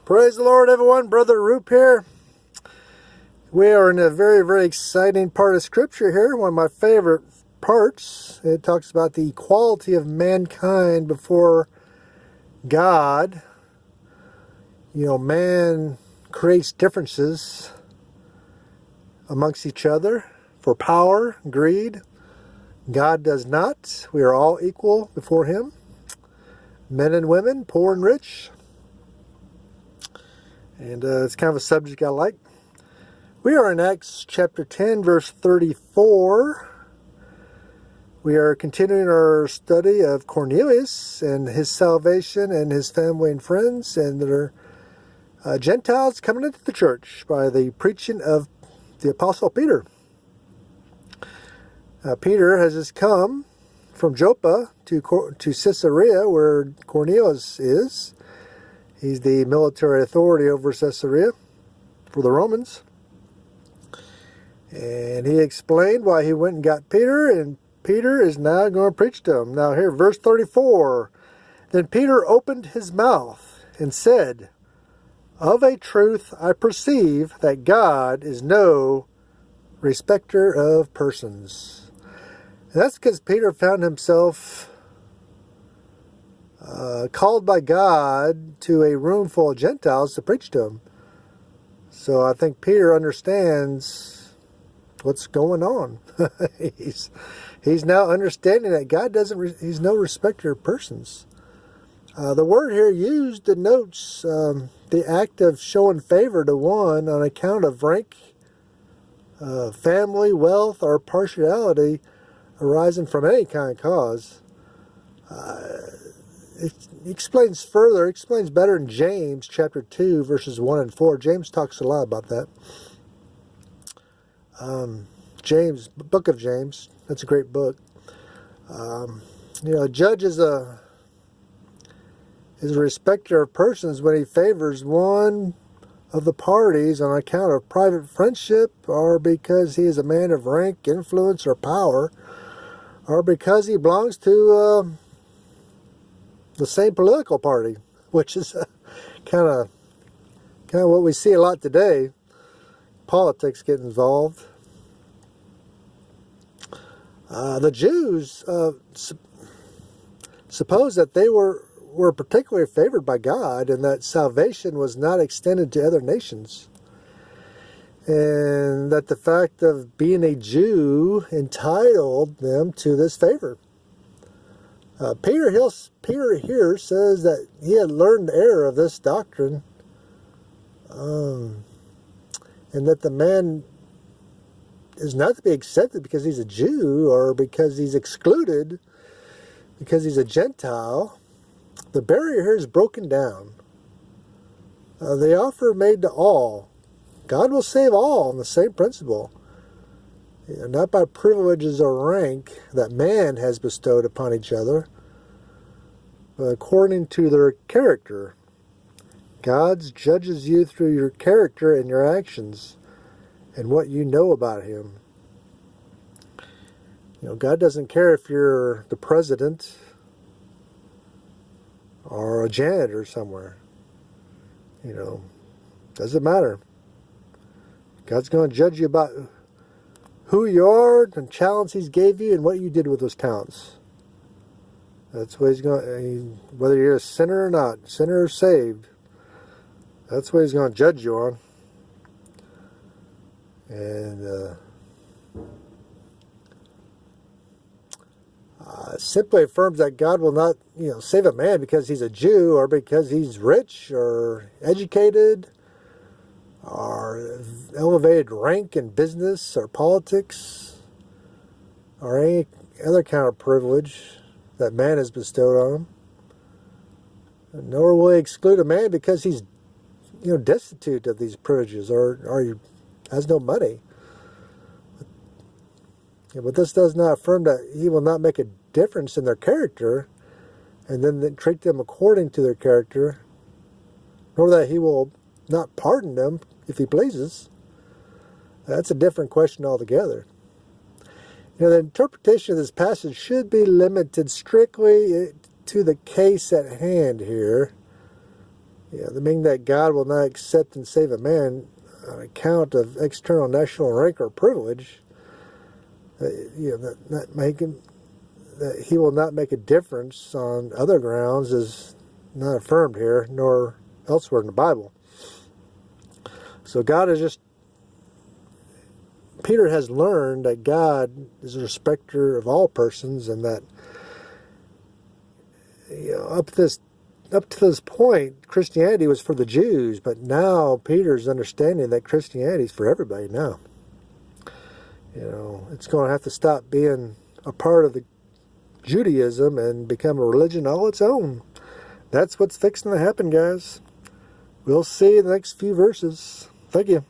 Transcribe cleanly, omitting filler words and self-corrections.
Praise the Lord, everyone. Brother Roop here. We are in a very, very exciting part of Scripture here. One of my favorite parts. It talks about the equality of mankind before God. You know, man creates differences amongst each other for power, greed. God does not. We are all equal before Him. Men and women, poor and rich. And it's kind of a subject I like. We are in Acts chapter 10, verse 34. We are continuing our study of Cornelius and his salvation and his family and friends, and there are Gentiles coming into the church by the preaching of the Apostle Peter. Peter has just come from Joppa to Caesarea, where Cornelius is. He's the military authority over Caesarea for the Romans. And he explained why he went and got Peter, and Peter is now going to preach to him. Now here, verse 34. Then Peter opened his mouth and said, "Of a truth I perceive that God is no respecter of persons." And that's because Peter found himself called by God to a room full of Gentiles to preach to him. So I think Peter understands what's going on. he's now understanding that God he's no respecter of persons. The word here used denotes the act of showing favor to one on account of rank, family, wealth, or partiality arising from any kind of cause. It explains better in James chapter 2, verses 1 and 4. James talks a lot about that. Book of James, that's a great book. A judge is a respecter of persons when he favors one of the parties on account of private friendship, or because he is a man of rank, influence, or power, or because he belongs to the same political party, which is kind of what we see a lot today. Politics get involved. The Jews suppose that they were particularly favored by God, and that salvation was not extended to other nations, and that the fact of being a Jew entitled them to this favor. Peter here says that he had learned the error of this doctrine, and that the man is not to be accepted because he's a Jew or because he's excluded because he's a Gentile. The barrier here is broken down. The offer made to all. God will save all on the same principle. Not by privileges or rank that man has bestowed upon each other, but according to their character. God judges you through your character and your actions and what you know about Him. God doesn't care if you're the president or a janitor somewhere. Doesn't matter. God's going to judge you about who you are and talents He's gave you and what you did with those talents. That's what He's going. Whether you're a sinner or not, sinner or saved, that's what He's going to judge you on. And simply affirms that God will not, save a man because he's a Jew or because he's rich or educated or elevated rank in business or politics or any other kind of privilege that man has bestowed on him. Nor will He exclude a man because he's, destitute of these privileges or has no money. But this does not affirm that He will not make a difference in their character and then treat them according to their character, nor that He will not pardon them if He pleases. That's a different question altogether. The interpretation of this passage should be limited strictly to the case at hand here. meaning that God will not accept and save a man on account of external national rank or privilege. That he will not make a difference on other grounds is not affirmed here, nor elsewhere in the Bible. So God is just, Peter has learned that God is a respecter of all persons, and that up to this point, Christianity was for the Jews, but now Peter's understanding that Christianity is for everybody now. It's going to have to stop being a part of the Judaism and become a religion all its own. That's what's fixing to happen, guys. We'll see in the next few verses. Thank you.